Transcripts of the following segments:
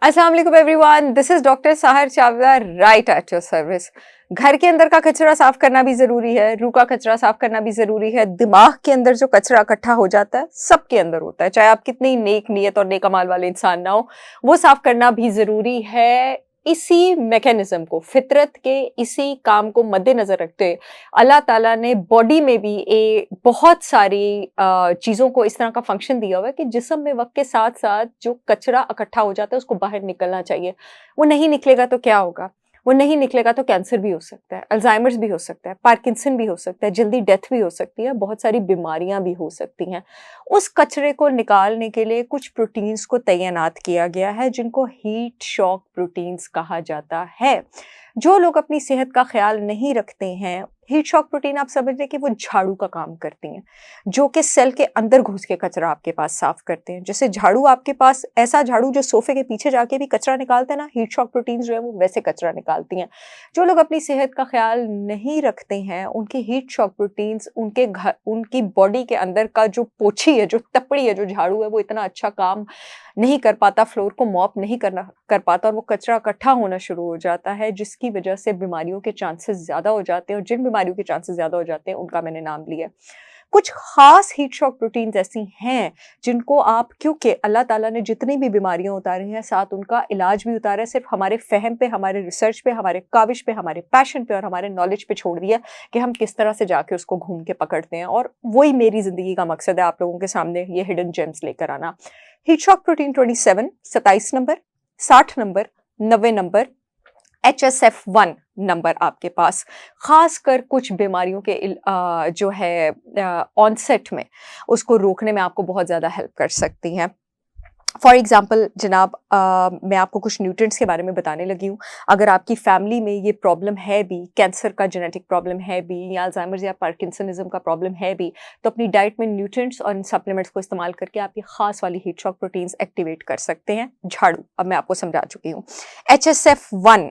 अस्सलाम वालेकुम everyone, this is doctor Sahar Chawla right at your service. घर के अंदर का कचरा साफ करना भी जरूरी है, रूह का कचरा साफ करना भी जरूरी है। दिमाग के अंदर जो कचरा इकट्ठा हो जाता है सबके अंदर होता है, चाहे आप कितनी नेक नीयत और नेक अमाल वाले इंसान ना हो, वो साफ करना भी जरूरी है। इसी मैकेनिज्म को, फितरत के इसी काम को मद्देनजर रखते हुए अल्लाह ताला ने बॉडी में भी बहुत सारी चीज़ों को इस तरह का फंक्शन दिया हुआ है कि जिस्म में वक्त के साथ साथ जो कचरा इकट्ठा हो जाता है उसको बाहर निकलना चाहिए। वो नहीं निकलेगा तो क्या होगा? वो नहीं निकलेगा तो कैंसर भी हो सकता है, अल्जाइमर्स भी हो सकता है, पार्किंसन भी हो सकता है, जल्दी डेथ भी हो सकती है, बहुत सारी बीमारियां भी हो सकती हैं। उस कचरे को निकालने के लिए कुछ प्रोटीन्स को तैनात किया गया है जिनको हीट शॉक प्रोटीन्स कहा जाता है। जो लोग अपनी सेहत का ख्याल नहीं रखते हैं, हीट शॉक प्रोटीन आप समझ लें कि वो झाड़ू का काम करती हैं, जो कि सेल के अंदर घुस के कचरा आपके पास साफ करते हैं। जैसे झाड़ू आपके पास, ऐसा झाड़ू जो सोफे के पीछे जाके भी कचरा निकालते हैं ना, हीट शॉक प्रोटीन जो है वो वैसे कचरा निकालती हैं। जो लोग अपनी सेहत का ख्याल नहीं रखते हैं, उनकी हीट शॉक प्रोटीन्स उनके घर, उनकी बॉडी के अंदर का जो पोछी है, जो टपड़ी है, जो झाड़ू है, वो इतना अच्छा काम नहीं कर पाता, फ्लोर को मॉप नहीं कर पाता, और वो कचरा इकट्ठा होना शुरू हो जाता है, जिसकी वजह से बीमारियों के चांसेस ज्यादा हो जाते हैं। और जिन बीमारियों के चांसेस ज्यादा हो जाते हैं उनका मैंने नाम लिया। कुछ खास हीट शॉक प्रोटीन्स ऐसी हैं जिनको आप, क्योंकि अल्लाह ताला ने जितनी भी बीमारियां उतारी हैं साथ उनका इलाज भी उतारा है, सिर्फ हमारे फहम पे, हमारे रिसर्च पे, हमारे काविश पे, हमारे पैशन पे और हमारे नॉलेज पे छोड़ दिया कि हम किस तरह से जाके उसको घूम के पकड़ते हैं। और वही मेरी जिंदगी का मकसद है, आप लोगों के सामने ये हिडन जेम्स लेकर आना। Heat shock protein 27, 27 number, 60 number, 90 number, HSF1 number आपके पास खासकर कुछ बीमारियों के जो है ऑनसेट में उसको रोकने में आपको बहुत ज़्यादा हेल्प कर सकती हैं। फॉर एग्जाम्पल जनाब, मैं आपको कुछ न्यूट्रिएंट्स के बारे में बताने लगी हूँ। अगर आपकी फैमिली में ये प्रॉब्लम है भी, कैंसर का जेनेटिक प्रॉब्लम है भी, या अल्जाइमर्स या पार्किंसनिज्म का प्रॉब्लम है भी, तो अपनी डाइट में न्यूट्रिएंट्स और इन सप्लीमेंट्स को इस्तेमाल करके आप ये खास वाली हीट शॉक प्रोटीन्स एक्टिवेट कर सकते हैं। झाड़ू अब मैं आपको समझा चुकी हूँ। HSF1,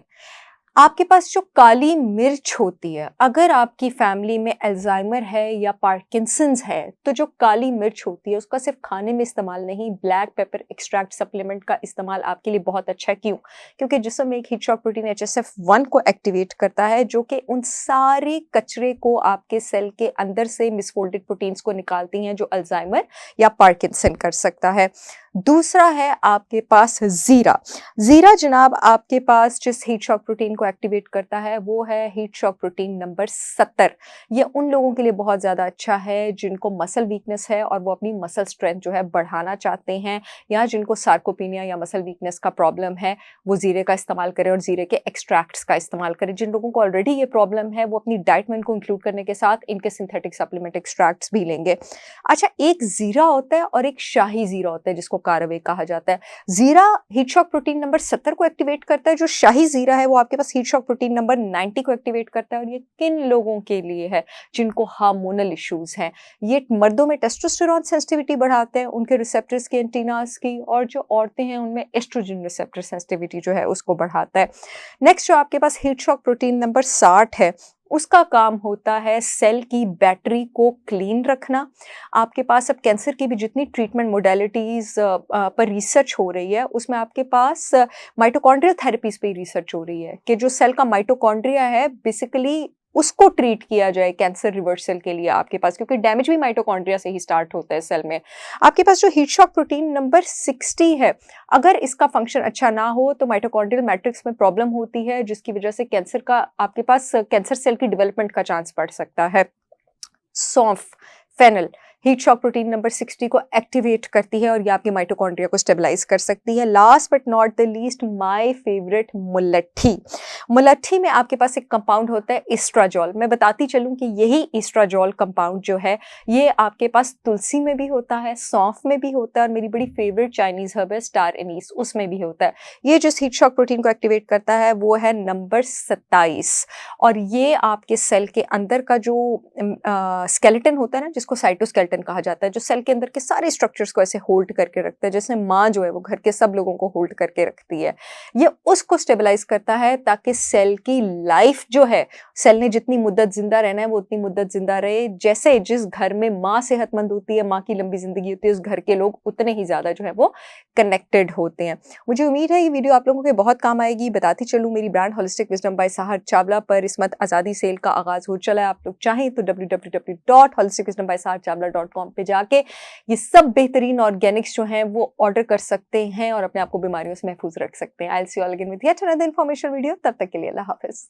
आपके पास जो काली मिर्च होती है, अगर आपकी फैमिली में अल्जाइमर है या पार्किंसंस है, तो जो काली मिर्च होती है उसका सिर्फ खाने में इस्तेमाल नहीं, ब्लैक पेपर एक्सट्रैक्ट सप्लीमेंट का इस्तेमाल आपके लिए बहुत अच्छा है। क्यों? क्योंकि जिस्म में एक हीट शॉक प्रोटीन HSF1 को एक्टिवेट करता है जो कि उन सारे कचरे को आपके सेल के अंदर से मिसफोल्डेड प्रोटीन्स को निकालती हैं जो अल्जाइमर या पार्किंसन कर सकता है। दूसरा है आपके पास जीरा। जीरा जनाब आपके पास जिस हीट शॉक प्रोटीन को एक्टिवेट करता है वो है हीट शॉक प्रोटीन नंबर 70। ये उन लोगों के लिए बहुत ज़्यादा अच्छा है जिनको मसल वीकनेस है और वो अपनी मसल स्ट्रेंथ जो है बढ़ाना चाहते हैं, या जिनको सार्कोपीनिया या मसल वीकनेस का प्रॉब्लम है, वो जीरे का इस्तेमाल करें और जीरे के एक्सट्रैक्ट्स का इस्तेमाल करें। जिन लोगों को ऑलरेडी ये प्रॉब्लम है वो अपनी डाइट में इनको इंक्लूड करने के साथ इनके सिंथेटिक सप्लीमेंट एक्सट्रैक्ट्स भी लेंगे। अच्छा, एक जीरा होता है और एक शाही जीरा होता है जिसको कारावे कहा जाता है। जीरा हीट शॉक प्रोटीन नंबर 70 को एक्टिवेट करता है, जो शाही जीरा है वो आपके पास हीट शॉक प्रोटीन नंबर 90 को एक्टिवेट करता है। और ये किन लोगों के लिए है? जिनको हार्मोनल इश्यूज हैं। ये मर्दों में टेस्टोस्टेरोन सेंसिटिविटी बढ़ाते हैं, उनके रिसेप्टर्स की, एंटीनास की, और जो औरतें हैं उनमें एस्ट्रोजन रिसेप्टर सेंसिटिविटी जो है उसको बढ़ाता है। नेक्स्ट जो आपके पास हीट शॉक प्रोटीन नंबर 60 है, उसका काम होता है सेल की बैटरी को क्लीन रखना। आपके पास अब कैंसर की भी जितनी ट्रीटमेंट मोडेलिटीज़ पर रिसर्च हो रही है उसमें आपके पास माइटोकॉन्ड्रियल थेरेपीज पे रिसर्च हो रही है कि जो सेल का माइटोकॉन्ड्रिया है बेसिकली उसको ट्रीट किया जाए कैंसर रिवर्सल के लिए आपके पास, क्योंकि डैमेज भी माइटोकॉन्ड्रिया से ही स्टार्ट होता है सेल में। आपके पास जो हीट शॉक प्रोटीन नंबर 60 है, अगर इसका फंक्शन अच्छा ना हो तो माइटोकॉन्ड्रियल मैट्रिक्स में प्रॉब्लम होती है जिसकी वजह से कैंसर का, आपके पास कैंसर सेल की डेवलपमेंट का चांस बढ़ सकता है। सौंफ, fennel heat shock protein number 60 को एक्टिवेट करती है और ये आपके माइटोकॉन्ड्रिया को स्टेबलाइज कर सकती है। Last but not the least, my favourite, मुलट्ठी। मुलट्ठी में आपके पास एक कंपाउंड होता है एस्ट्राजोल। मैं बताती चलूं कि यही एस्ट्राजोल कंपाउंड जो है ये आपके पास तुलसी में भी होता है, सौंफ में भी होता है, और मेरी बड़ी फेवरेट चाइनीज हर्ब है स्टार एनीस, उसमें भी होता है। ये जिस हीट शॉक प्रोटीन को एक्टिवेट करता है वो है नंबर 27, और ये आपके सेल के अंदर का जो स्केलेटन होता है ना, जिसको साइटोस्केलेटन स्केलेटन कहा जाता है, जो सेल के अंदर के सारे स्ट्रक्चर्स को ऐसे होल्ड करके रखता है, जैसे माँ जो है वो घर के सब लोगों को होल्ड करके रखती है। ये उसको स्टेबलाइज करता है ताकि सेल की लाइफ जो है, सेल ने जितनी मुद्दत जिंदा रहना है वो उतनी मुद्दत जिंदा रहे। जैसे जिस घर में माँ सेहतमंद होती है, माँ की लंबी जिंदगी होती है, उस घर के लोग उतने ही ज्यादा जो है वो कनेक्टेड होते हैं। मुझे उम्मीद है ये वीडियो आप लोगों के बहुत काम आएगी। बताती चलूं, मेरी brand holistic wisdom by Sahar Chawla पर इस मंथ आजादी सेल का आगाज हो चला है। आप लोग चाहें तो www.holisticwisdombysaharchavla.com पे जाके ये सब बेहतरीन ऑर्गेनिक्स जो हैं वो ऑर्डर कर सकते हैं और अपने आप को बीमारियों से महफूज रख सकते हैं। I will see you all again with yet another information video. तब तक के लिए अल्लाह हाफिज।